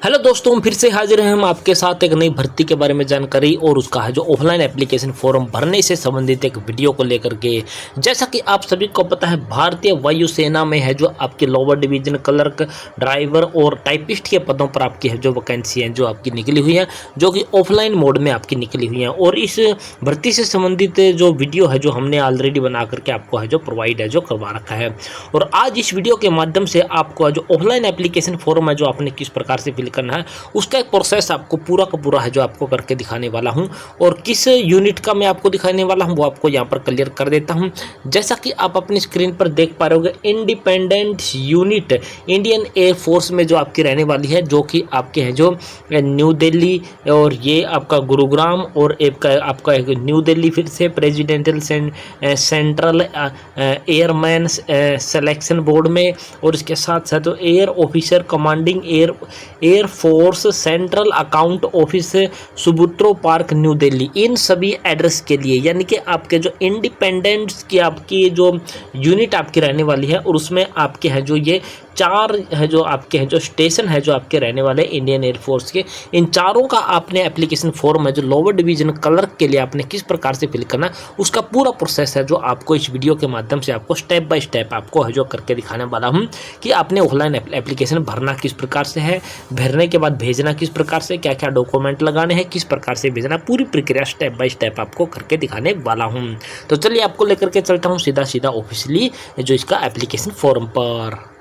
Hello दोस्तों, हम फिर से हाजिर हैं हम आपके साथ एक नई भर्ती के बारे में जानकारी और उसका है जो ऑफलाइन एप्लीकेशन फॉर्म भरने से संबंधित एक वीडियो को लेकर के। जैसा कि आप सभी को पता है, भारतीय वायुसेना में है जो आपके लोअर डिवीजन क्लर्क, ड्राइवर और टाइपिस्ट के पदों पर आपकी है जो वैकेंसी है जो आपकी निकली हुई है, जो कि ऑफलाइन मोड में आपकी निकली हुई है। और इस भर्ती से संबंधित जो वीडियो है जो हमने ऑलरेडी बना करके आपको है जो प्रोवाइड है जो करवा रखा है। और आज इस वीडियो के माध्यम से आपको जो ऑफलाइन एप्लीकेशन फॉर्म है जो आपने किस प्रकार से फिल करना है उसका एक प्रोसेस आपको पूरा का पूरा है जो आपको करके दिखाने वाला हूं। और किस यूनिट का मैं आपको दिखाने वाला हूं वो आपको यहां पर क्लियर कर देता हूं। जैसा कि आप अपनी स्क्रीन पर देख पा रहे होंगे, independent unit Indian air force में जो आपकी रहने वाली है, जो कि आपके हैं जो न्यू दिल्ली और ये आपका गुरुग्राम और आपका एक न्यू दिल्ली फिर से presidential central airman selection board में, और इसके साथ साथ air officer commanding air force central account office Subroto park New Delhi, इन सभी एड्रेस के लिए, यानी कि आपके जो इंडिपेंडेंस की आपकी जो यूनिट आपकी रहने वाली है और उसमें आपके हैं जो ये चार है जो आपके हैं जो स्टेशन है जो आपके रहने वाले इंडियन एयरफोर्स के, इन चारों का आपने एप्लीकेशन फॉर्म है जो लोअर डिवीजन क्लर्क के लिए आपने किस प्रकार से फिल करना, उसका पूरा प्रोसेस है जो आपको इस वीडियो के माध्यम से आपको स्टेप बाय स्टेप आपको है जो करके दिखाने वाला हूं कि आपने ऑफलाइन एप्लीकेशन भरना किस प्रकार से है, भरने के बाद भेजना किस प्रकार से, क्या क्या डॉक्यूमेंट लगाने हैं, किस प्रकार से भेजना, पूरी प्रक्रिया स्टेप बाय स्टेप आपको करके दिखाने वाला हूं। तो चलिए आपको लेकर के चलता हूं सीधा सीधा ऑफिशियली जो इसका एप्लीकेशन फॉर्म पर।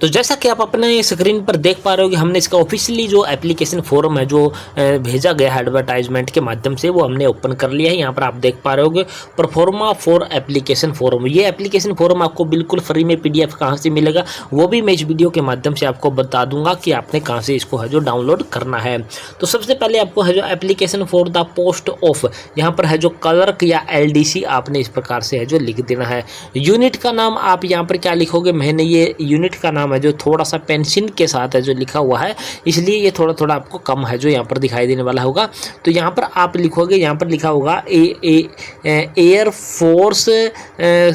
तो जैसा कि आप अपने स्क्रीन पर देख पा रहे हो कि हमने इसका ऑफिशियली जो एप्लीकेशन फॉर्म है जो भेजा गया है एडवर्टाइजमेंट के माध्यम से, वो हमने ओपन कर लिया है। यहाँ पर आप देख पा रहे होगे परफॉर्मा फॉर एप्लीकेशन फॉर्म। ये एप्लीकेशन फॉर्म आपको बिल्कुल फ्री में PDF कहाँ से मिलेगा वो भी मैं इस वीडियो के माध्यम से आपको बता दूंगा कि आपने कहाँ से इसको है जो डाउनलोड करना है। तो सबसे पहले आपको है जो application for the post of, यहाँ पर है जो क्लर्क या LDC आपने इस प्रकार से है जो लिख देना है। यूनिट का नाम आप यहाँ पर क्या लिखोगे, मैंने ये यूनिट का नाम है जो थोड़ा सा पेंसिल के साथ है जो लिखा हुआ है, इसलिए ये थोड़ा थोड़ा आपको कम है जो यहाँ पर दिखाई देने वाला होगा। तो यहाँ पर आप लिखोगे, यहाँ पर लिखा होगा air force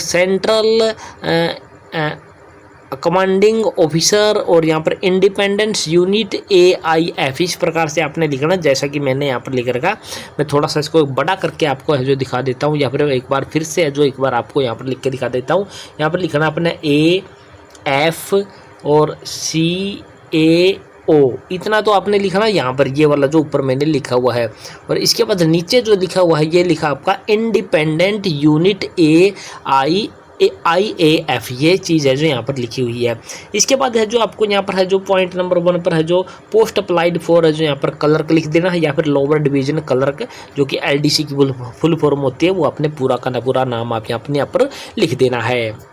central commanding officer, और यहाँ पर इंडिपेंडेंस यूनिट AIF, इस प्रकार से आपने लिखना जैसा कि मैंने यहाँ पर लिख रखा। मैं थोड़ा सा इसको बड़ा करके आपको है जो दिखा देता हूँ, या फिर एक बार फिर से है जो एक बार आपको यहाँ पर लिख के दिखा देता हूँ। यहाँ पर लिखना अपने AF और CAO, इतना तो आपने लिखना यहाँ पर, ये वाला जो ऊपर मैंने लिखा हुआ है। और इसके बाद नीचे जो लिखा हुआ है ये लिखा आपका इंडिपेंडेंट यूनिट IAF, ये चीज़ है जो यहाँ पर लिखी हुई है। इसके बाद है जो आपको यहाँ पर है जो पॉइंट नंबर 1 पर है जो पोस्ट अप्लाइड फॉर है जो यहाँ पर क्लर्क लिख देना है, या फिर लोअर डिवीजन क्लर्क जो कि LDC की फुल फॉर्म होती है, वो अपने पूरा का पूरा नाम आप यहाँ पर लिख देना है।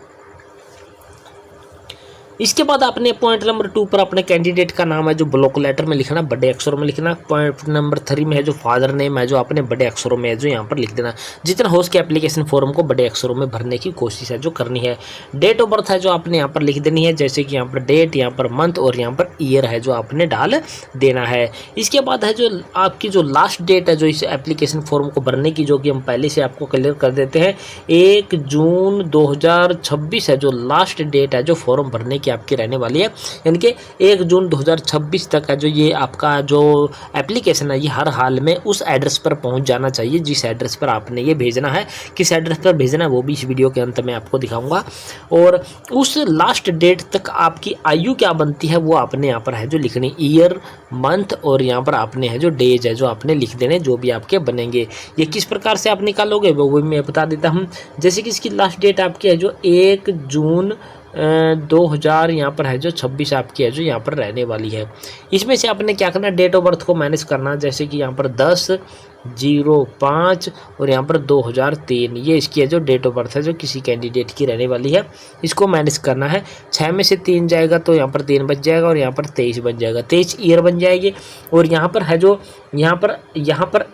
इसके बाद आपने पॉइंट नंबर 2 पर अपने कैंडिडेट का नाम है जो ब्लॉक लेटर में लिखना, बड़े अक्षरों में लिखना। पॉइंट नंबर 3 में है जो फादर नेम है जो आपने बड़े अक्षरों में है जो यहाँ पर लिख देना। जितना हो सके एप्लीकेशन फॉर्म को बड़े अक्षरों में भरने की कोशिश है जो करनी है। डेट ऑफ बर्थ है जो आपने यहाँ पर लिख देनी है, जैसे कि यहाँ पर डेट, यहाँ पर मंथ और यहाँ पर ईयर है जो आपने डाल देना है। इसके बाद है जो आपकी जो लास्ट डेट है जो इस एप्लीकेशन फॉर्म को भरने की, जो कि हम पहले से आपको क्लियर कर देते हैं, 1 जून 2026 है जो लास्ट डेट है जो फॉर्म भरने आपकी रहने वाली है। यानी कि 1 जून 2026 तक है जो ये आपका जो एप्लीकेशन है ये हर हाल में उस एड्रेस पर पहुंच जाना चाहिए जिस एड्रेस पर आपने ये भेजना है। किस एड्रेस पर भेजना है वो भी इस वीडियो के अंत में आपको दिखाऊंगा। और उस लास्ट डेट तक आपकी आयु क्या बनती है वो आपने यहाँ पर है जो लिखनी, ईयर, मंथ और यहाँ पर आपने है जो डेज है जो आपने लिख देने, जो भी आपके बनेंगे। ये किस प्रकार से आप निकालोगे वो भी मैं बता देता हूँ। जैसे कि इसकी लास्ट डेट आपकी है जो 1 जून 2000 यहाँ पर है जो 26 आपकी है जो यहाँ पर रहने वाली है। इसमें से आपने क्या करना, डेट ऑफ बर्थ को मैनेज करना, जैसे कि यहाँ पर 10/05 और यहाँ पर 2003, ये इसकी है जो डेट ऑफ बर्थ है जो किसी कैंडिडेट की रहने वाली है। इसको मैनेज करना है, 6 में से 3 जाएगा तो यहाँ पर 3 बच जाएगा और यहाँ पर 23 बन जाएगा, 23 ईयर बन जाएगी। और यहाँ पर है जो यहाँ पर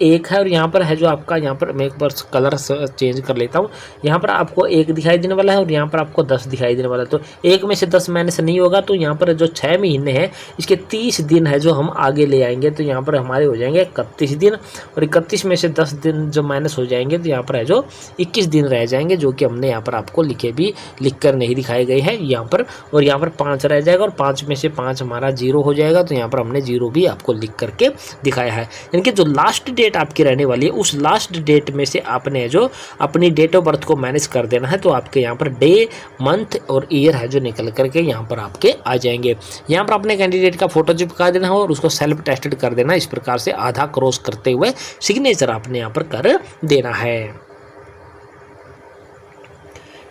1 है और यहाँ पर है जो आपका, यहाँ पर मैं एक बार कलर चेंज कर लेता हूँ। यहाँ पर आपको 1 दिखाई देने वाला है और यहाँ पर आपको 10 दिखाई देने वाला है। तो 1 में से 10 माइनस नहीं होगा, तो यहाँ पर जो 6 महीने हैं इसके 30 दिन है जो हम आगे ले आएंगे, तो यहाँ पर हमारे हो जाएंगे 31 दिन। और 31 में से 10 दिन जो माइनस हो जाएंगे तो यहाँ पर है जो 21 दिन रह जाएंगे, जो कि हमने यहाँ पर आपको लिख कर नहीं दिखाए गए हैं यहाँ पर। और यहाँ पर 5 रह जाएगा और 5 में से 5 हमारा 0 हो जाएगा, तो यहाँ पर हमने 0 भी आपको लिख करके दिखाया है। यानी कि जो लास्ट डेट आपकी रहने वाली है उस लास्ट डेट में से आपने जो अपनी डेट ऑफ बर्थ को मैनेज कर देना है, तो आपके यहाँ पर डे, मंथ और ईयर है जो निकल करके यहाँ पर आपके आ जाएंगे। यहाँ पर अपने कैंडिडेट का फोटो चिपका देना है और उसको सेल्फ टेस्टेड कर देना। इस प्रकार से आधा क्रॉस करते हुए सिग्नेचर आपने यहाँ पर कर देना है।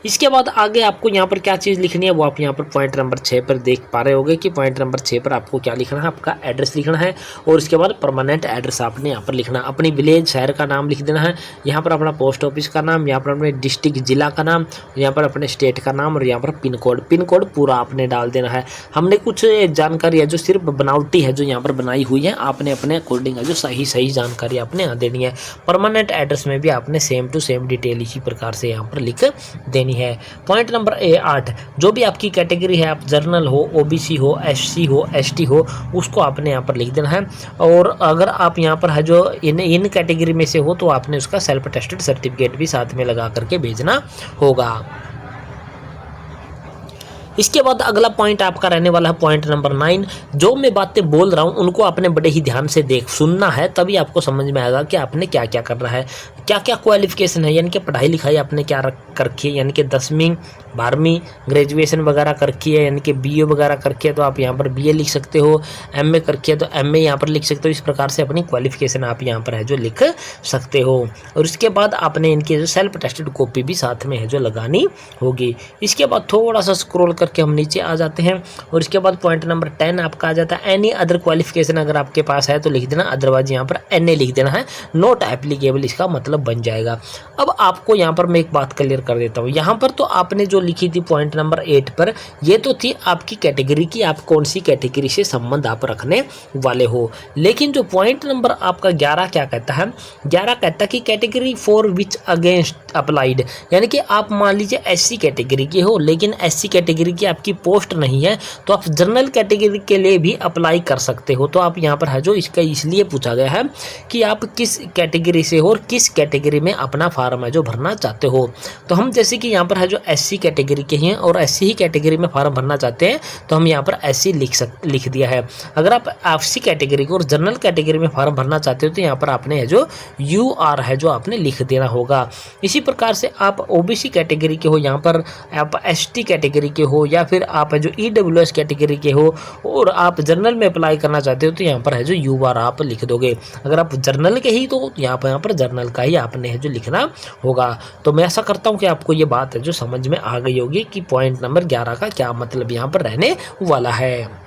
इसके बाद आगे आपको यहाँ पर क्या चीज़ लिखनी है वो आप यहाँ पर पॉइंट नंबर 6 पर देख पा रहे होंगे कि पॉइंट नंबर 6 पर आपको क्या लिखना है, आपका एड्रेस लिखना है और इसके बाद परमानेंट एड्रेस आपने यहाँ पर लिखना है। अपनी विलेज, शहर का नाम लिख देना है, यहाँ पर अपना पोस्ट ऑफिस का नाम, यहाँ पर अपने डिस्ट्रिक्ट जिला का नाम, यहाँ पर अपने स्टेट का नाम और यहाँ पर पिन कोड पूरा आपने डाल देना है। हमने कुछ जानकारी है जो सिर्फ बनावटी है जो यहाँ पर बनाई हुई है, आपने अपने अकॉर्डिंग है जो सही जानकारी आपने यहाँ देनी है। परमानेंट एड्रेस में भी आपने सेम टू सेम डिटेल इसी प्रकार से यहाँ पर लिख देनी है। पॉइंट नंबर 8, जो भी आपकी कैटेगरी है, आप जर्नल हो, ओबीसी हो, एससी हो, एसटी हो, उसको आपने यहाँ पर लिख देना है। और अगर आप यहाँ पर है जो इन कैटेगरी में से हो तो आपने उसका सेल्फ टेस्टेड सर्टिफिकेट भी साथ में लगा करके भेजना होगा। इसके बाद अगला पॉइंट आपका रहने वाला है पॉइंट नंबर 9। जो मैं बातें बोल रहा हूँ उनको आपने बड़े ही ध्यान से सुनना है, तभी आपको समझ में आएगा कि आपने क्या क्या करना है, क्या क्या क्वालिफिकेशन है, यानी कि पढ़ाई लिखाई आपने क्या कर रखी है, यानी कि 10वीं 12वीं ग्रेजुएशन वगैरह कर रखी है, यानी कि बीए वगैरह कर रखी है तो आप यहाँ पर बीए लिख सकते हो, एमए कर रखी है तो एमए यहाँ पर लिख सकते हो। इस प्रकार से अपनी क्वालिफिकेशन आप यहाँ पर है जो लिख सकते हो। और इसके बाद आपने इनकी जो सेल्फ टेस्टेड कॉपी भी साथ में है जो लगानी होगी। इसके बाद थोड़ा सा स्क्रॉल करके हम नीचे आ जाते हैं और इसके बाद पॉइंट नंबर 10 आपका आ जाता है एनी अदर क्वालिफिकेशन। अगर आपके पास है तो लिख देना, अदरवाइज यहाँ पर एनए लिख देना है, नॉट एप्लीकेबल इसका मतलब बन जाएगा। अब आपको यहाँ पर मैं एक बात क्लियर कर देता हूँ। यहाँ पर तो आपने जो लिखी थी पॉइंट नंबर 8 पर, ये तो थी आपकी कैटेगरी की, आप कौन सी कैटेगरी से संबंध आप रखने वाले हो। लेकिन जो पॉइंट नंबर आपका 11 क्या कहता है, 11 कहता है कि category for which against applied, यानी कि आप मान लीजिए एससी कैटेगरी के हो लेकिन एससी कैटेगरी की आपकी पोस्ट नहीं है तो आप जनरल कैटेगरी के लिए भी अप्लाई कर सकते हो। तो आप यहाँ पर है जो इसका इसलिए पूछा गया है कि आप किस कैटेगरी से हो और किस कैटेगरी में अपना फार्म है जो भरना चाहते हो। तो हम जैसे कि यहाँ पर है जो एससी कैटेगरी के हैं और एससी ही कैटेगरी में फार्म भरना चाहते हैं तो हम यहाँ पर एससी लिख दिया है। अगर आप एफसी कैटेगरी को और जनरल कैटेगरी में फार्म भरना चाहते हो तो यहाँ पर आपने है जो यूआर है जो आपने लिख देना होगा। इसी प्रकार से आप ओबीसी कैटेगरी के हो, यहाँ पर आप एसटी कैटेगरी के हो या फिर आप जो ईडब्ल्यूएस कैटेगरी के हो और आप जनरल में अप्लाई करना चाहते हो तो यहाँ पर है जो यूआर आप लिख दोगे। अगर आप जनरल के ही तो यहाँ पर जनरल का ही आपने है जो लिखना होगा। तो मैं ऐसा करता हूँ कि आपको ये बात है जो समझ में आ गई होगी कि पॉइंट नंबर 11 का क्या मतलब यहाँ पर रहने वाला है।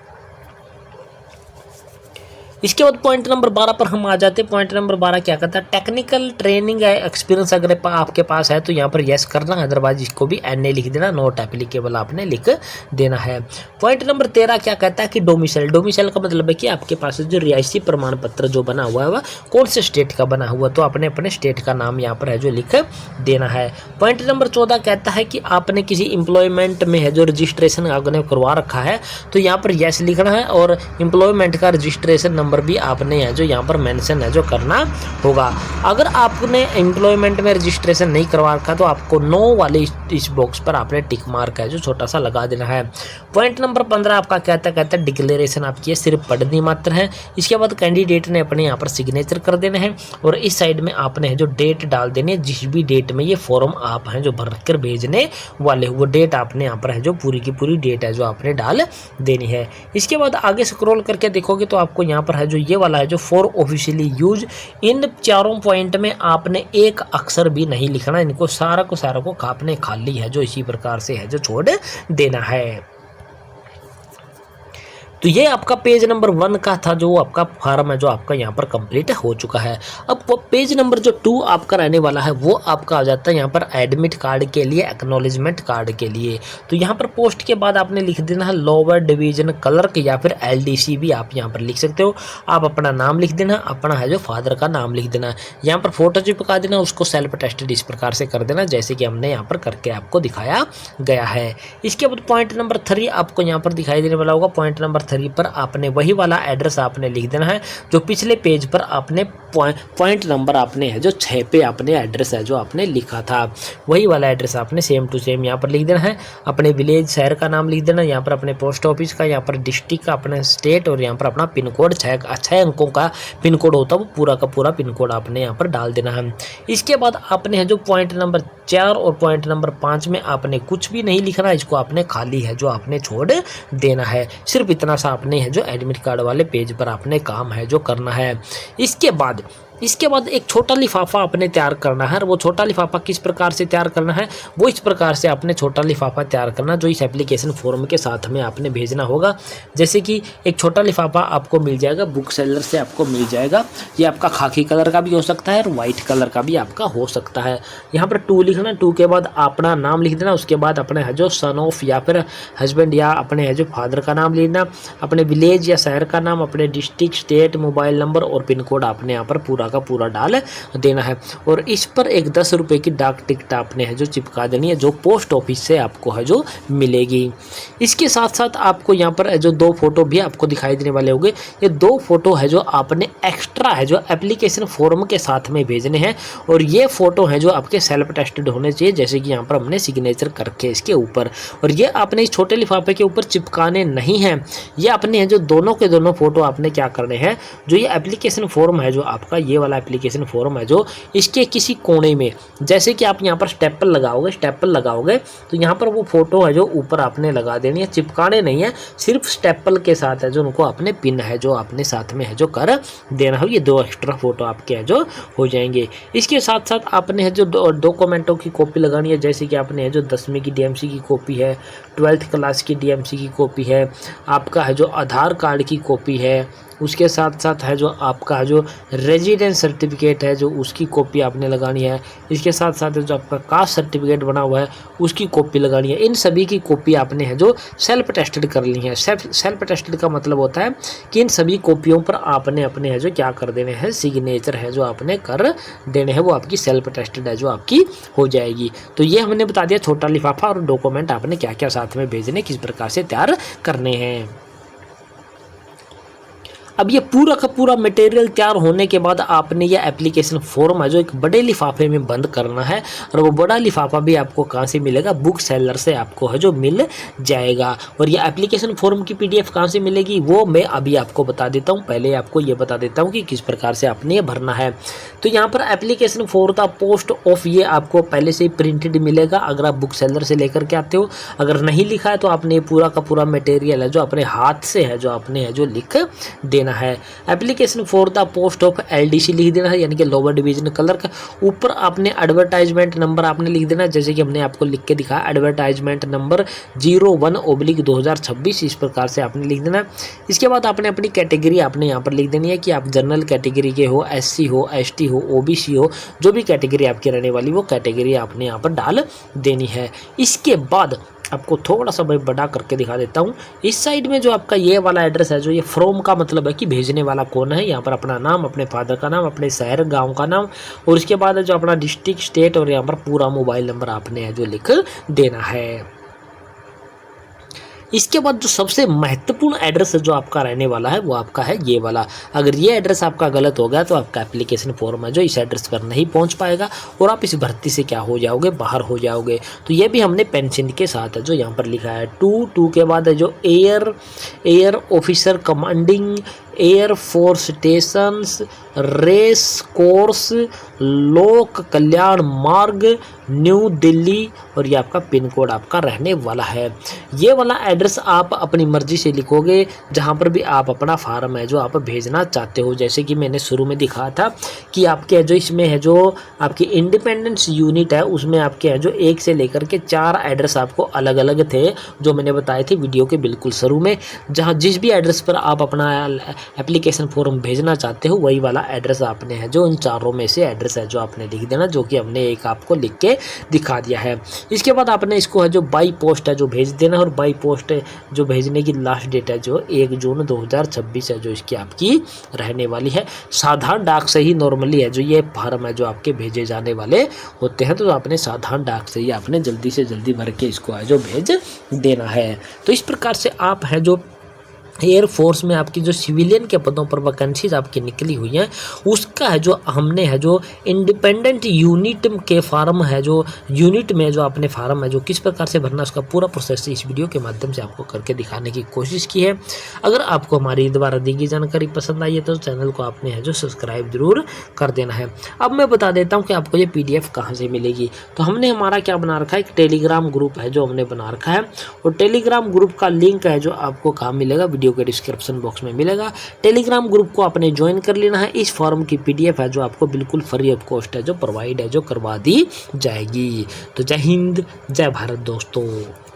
इसके बाद पॉइंट नंबर 12 पर हम आ जाते हैं। पॉइंट नंबर 12 क्या कहता है, टेक्निकल ट्रेनिंग एक्सपीरियंस अगर आपके पास है तो यहाँ पर यस करना, अदरवाइज इसको भी एनए लिख देना, नॉट एप्लीकेबल आपने लिख देना है। पॉइंट नंबर 13 क्या कहता है कि डोमिसाइल का मतलब है कि आपके पास जो रिहायशी प्रमाण पत्र जो बना हुआ है वह कौन से स्टेट का बना हुआ, तो आपने अपने स्टेट का नाम यहाँ पर है जो लिख देना है। पॉइंट नंबर 14 कहता है कि आपने किसी एम्प्लॉयमेंट में है जो रजिस्ट्रेशन आपने करवा रखा है तो यहाँ पर यस लिखना है और एम्प्लॉयमेंट का रजिस्ट्रेशन नंबर भी आपने है जो यहाँ पर मेंशन है जो करना होगा। अगर आपने एम्प्लॉयमेंट में रजिस्ट्रेशन नहीं करवा रखा तो आपको नो वाले इस बॉक्स पर आपने टिक मार्क है जो छोटा सा लगा देना है। पॉइंट नंबर 15 आपका कहता है डिक्लेरेशन आपकी सिर्फ पढ़नी मात्र है। इसके बाद कैंडिडेट ने अपने यहाँ पर सिग्नेचर कर देने हैं और इस साइड में आपने है जो डेट डाल देनी है, जिस भी डेट में ये फॉर्म आप हैं जो भर कर भेजने वाले वो डेट आपने यहाँ पर है जो पूरी की पूरी डेट है जो आपने डाल देनी है। इसके बाद आगे स्क्रॉल करके देखोगे तो आपको यहाँ पर है जो ये वाला है जो फॉर ऑफिशियली यूज, इन चारों पॉइंट में आपने एक अक्षर भी नहीं लिखना, इनको सारा को आपने खाली है जो इसी प्रकार से है जो छोड़ देना है। तो ये आपका पेज नंबर 1 का था जो आपका फॉर्म है जो आपका यहाँ पर कंप्लीट हो चुका है। अब पेज नंबर जो 2 आपका रहने वाला है वो आपका आ जाता है यहाँ पर एडमिट कार्ड के लिए, एक्नॉलेजमेंट कार्ड के लिए। तो यहाँ पर पोस्ट के बाद आपने लिख देना है लोअर डिवीजन क्लर्क या फिर एलडीसी भी आप यहाँ पर लिख सकते हो। आप अपना नाम लिख देना, अपना है जो फादर का नाम लिख देना, यहाँ पर फोटो चिपका देना, उसको सेल्फ टेस्टेड इस प्रकार से कर देना जैसे कि हमने यहाँ पर करके आपको दिखाया गया है। इसके बाद पॉइंट नंबर 3 आपको यहाँ पर दिखाई देने वाला होगा। पॉइंट नंबर 3 3 पर आपने वही वाला एड्रेस आपने लिख देना है जो पिछले पेज पर आपने पॉइंट नंबर आपने है जो 6 पे आपने एड्रेस है जो आपने लिखा था, वही वाला एड्रेस आपने सेम टू सेम यहाँ पर लिख देना है। अपने विलेज शहर का नाम लिख देना, यहाँ पर अपने पोस्ट ऑफिस का, यहाँ पर डिस्ट्रिक्ट का, अपना स्टेट और यहाँ पर अपना पिन कोड 6 अंकों का पिन कोड होता है वो पूरा का पूरा पिन कोड आपने यहाँ पर डाल देना है। इसके बाद आपने है जो पॉइंट नंबर 4 और पॉइंट नंबर 5 में आपने कुछ भी नहीं लिखना, इसको आपने खाली है जो आपने छोड़ देना है। सिर्फ इतना सा आपने है जो एडमिट कार्ड वाले पेज पर आपने काम है जो करना है। इसके बाद एक छोटा लिफाफा आपने तैयार करना है, और वो छोटा लिफाफा किस प्रकार से तैयार करना है, वो इस प्रकार से आपने छोटा लिफाफा तैयार करना जो इस एप्लीकेशन फॉर्म के साथ में आपने भेजना होगा। जैसे कि एक छोटा लिफाफा आपको मिल जाएगा बुक सेलर से, आपको मिल जाएगा। ये आपका खाकी कलर का भी हो सकता है और वाइट कलर का भी आपका हो सकता है। यहाँ पर 2 लिखना, 2 के बाद अपना नाम लिख देना, उसके बाद अपने है जो सन ऑफ या फिर हस्बैंड या अपने है जो फादर का नाम लिखना, अपने विलेज या शहर का नाम, अपने डिस्ट्रिक्ट, स्टेट, मोबाइल नंबर और पिन कोड आपने यहाँ पर पूरा का पूरा डाल देना है। और इस पर एक 10 रुपये की डाक टिकट आपने है जो चिपका देनी है जो पोस्ट ऑफिस से आपको है जो मिलेगी। इसके साथ साथ आपको यहाँ पर जो 2 फोटो भी आपको दिखाई देने वाले होंगे, ये 2 फोटो है जो आपने एक्स्ट्रा है जो एप्लीकेशन फॉर्म के साथ में भेजने हैं। और ये फोटो है जो आपके सेल्फ टेस्टेड होने चाहिए, जैसे कि यहाँ पर हमने सिग्नेचर करके इसके ऊपर, और ये आपने इस छोटे लिफाफे के ऊपर चिपकाने नहीं हैं। ये अपने है जो दोनों के दोनों फोटो आपने क्या करने हैं, जो ये एप्लीकेशन फॉर्म है जो आपका ये वाला एप्लीकेशन फॉर्म है जो इसके किसी कोने में, जैसे कि आप यहाँ पर स्टेपल लगाओगे तो यहाँ पर वो फोटो है जो ऊपर आपने लगा देनी है, चिपकाने नहीं है, सिर्फ स्टेपल के साथ है जो उनको आपने पिन है जो आपने साथ में है जो कर देना हो। ये 2 एक्स्ट्रा फोटो आपके है जो हो जाएंगे। इसके साथ साथ आपने है जो डॉक्यूमेंटों की कॉपी लगानी है, जैसे कि आपने है जो 10वीं की डीएमसी की कॉपी है, 12th क्लास की डीएमसी की कॉपी है, आपका है जो आधार कार्ड की कॉपी है, उसके साथ साथ है जो आपका जो रेजिडेंस सर्टिफिकेट है जो उसकी कॉपी आपने लगानी है। इसके साथ साथ जो आपका कास्ट सर्टिफिकेट बना हुआ है उसकी कॉपी लगानी है। इन सभी की कॉपी आपने है जो सेल्फ टेस्टेड कर ली है। सेल्फ टेस्टेड का मतलब होता है कि इन सभी कॉपियों पर आपने अपने है जो क्या कर देने हैं, सिग्नेचर है जो आपने कर देने हैं, वो आपकी सेल्फ टेस्टेड है जो आपकी हो जाएगी। तो ये हमने बता दिया छोटा लिफाफा और डॉक्यूमेंट आपने क्या क्या साथ में भेजने, किस प्रकार से तैयार करने हैं। अब ये पूरा का पूरा मटेरियल तैयार होने के बाद आपने ये एप्लीकेशन फॉर्म है जो एक बड़े लिफाफे में बंद करना है, और वो बड़ा लिफाफा भी आपको कहाँ से मिलेगा, बुक सेलर से आपको है जो मिल जाएगा। और ये एप्लीकेशन फॉर्म की PDF कहाँ से मिलेगी वो मैं अभी आपको बता देता हूँ। पहले आपको ये बता देता हूँ कि किस प्रकार से आपने ये भरना है। तो यहाँ पर application for the post of ये आपको पहले से ही प्रिंटेड मिलेगा अगर आप बुक सेलर से लेकर के आते हो। अगर नहीं लिखा है तो आपने पूरा का पूरा मटेरियल है जो अपने हाथ से है जो आपने है जो लिख देना है। Application for the post of LDC लिख देना है, यानी कि लोअर डिवीजन कलर का। ऊपर आपने एडवर्टाइजमेंट नंबर आपने लिख देना है, जैसे कि हमने आपको लिख के दिखाया, एडवर्टाइजमेंट नंबर 01/2026 इस प्रकार से आपने लिख देना है। इसके बाद आपने अपनी कैटेगरी आपने यहाँ पर लिख देनी है कि आप जनरल कैटेगरी के हो, SC हो, ST हो, OBC हो, जो भी कैटेगरी आपकी रहने वाली वो कैटेगरी आपने यहाँ पर डाल देनी है। इसके बाद आपको थोड़ा सा मैं बड़ा करके दिखा देता हूँ। इस साइड में जो आपका ये वाला एड्रेस है जो ये फ्रॉम का मतलब है कि भेजने वाला कौन है। यहाँ पर अपना नाम, अपने फादर का नाम, अपने शहर गांव का नाम, और उसके बाद जो अपना डिस्ट्रिक्ट, स्टेट और यहाँ पर पूरा मोबाइल नंबर आपने जो लिख देना है। इसके बाद जो सबसे महत्वपूर्ण एड्रेस जो आपका रहने वाला है वो आपका है ये वाला। अगर ये एड्रेस आपका गलत हो गया तो आपका एप्लीकेशन फॉर्म है जो इस एड्रेस पर नहीं पहुंच पाएगा और आप इस भर्ती से क्या हो जाओगे, बाहर हो जाओगे। तो ये भी हमने पेंशन के साथ है जो यहाँ पर लिखा है। 2 के बाद है जो air officer commanding air force stations, race course, Lok Kalyan मार्ग, न्यू दिल्ली, और ये आपका पिन कोड आपका रहने वाला है। ये वाला एड्रेस आप अपनी मर्जी से लिखोगे जहाँ पर भी आप अपना फार्म है जो आप भेजना चाहते हो। जैसे कि मैंने शुरू में दिखाया था कि आपके जो इसमें है जो आपकी इंडिपेंडेंस यूनिट है उसमें आपके है जो 1 से लेकर के 4 एड्रेस आपको अलग अलग थे जो मैंने बताए थे वीडियो के बिल्कुल शुरू में। जहाँ जिस भी एड्रेस पर आप अपना एप्लीकेशन फॉर्म भेजना चाहते हो वही वाला एड्रेस आपने है जो इन चारों में से एड्रेस है जो आपने लिख देना, जो कि हमने एक आपको लिख के दिखा दिया है। इसके बाद आपने इसको है जो बाई पोस्ट है जो भेज देना, और बाई पोस्ट जो भेजने की लास्ट डेट है जो 1 जून 2026 है जो इसकी आपकी रहने वाली है। साधारण डाक से ही नॉर्मली है जो ये फार्म है जो आपके भेजे जाने वाले होते हैं, तो आपने साधारण डाक से ही आपने जल्दी से जल्दी भर के इसको है जो भेज देना है। तो इस प्रकार से आप है जो एयरफोर्स में आपकी जो सिविलियन के पदों पर वैकेंसीज आपकी निकली हुई हैं, उसका है जो हमने है जो इंडिपेंडेंट यूनिट के फार्म है, जो यूनिट में जो आपने फार्म है जो किस प्रकार से भरना, उसका पूरा प्रोसेस इस वीडियो के माध्यम से आपको करके दिखाने की कोशिश की है। अगर आपको हमारी द्वारा दी गई जानकारी पसंद आई है तो चैनल को आपने है जो सब्सक्राइब जरूर कर देना है। अब मैं बता देता हूँ कि आपको ये PDF कहाँ से मिलेगी। तो हमने हमारा क्या बना रखा है, एक टेलीग्राम ग्रुप है जो हमने बना रखा है, और टेलीग्राम ग्रुप का लिंक है जो आपको कहाँ मिलेगा, वीडियो के डिस्क्रिप्शन बॉक्स में मिलेगा। टेलीग्राम ग्रुप को आपने ज्वाइन कर लेना है। इस फॉर्म की PDF है जो आपको बिल्कुल फ्री ऑफ कॉस्ट है जो प्रोवाइड है जो करवा दी जाएगी। तो जय हिंद, जय भारत दोस्तों।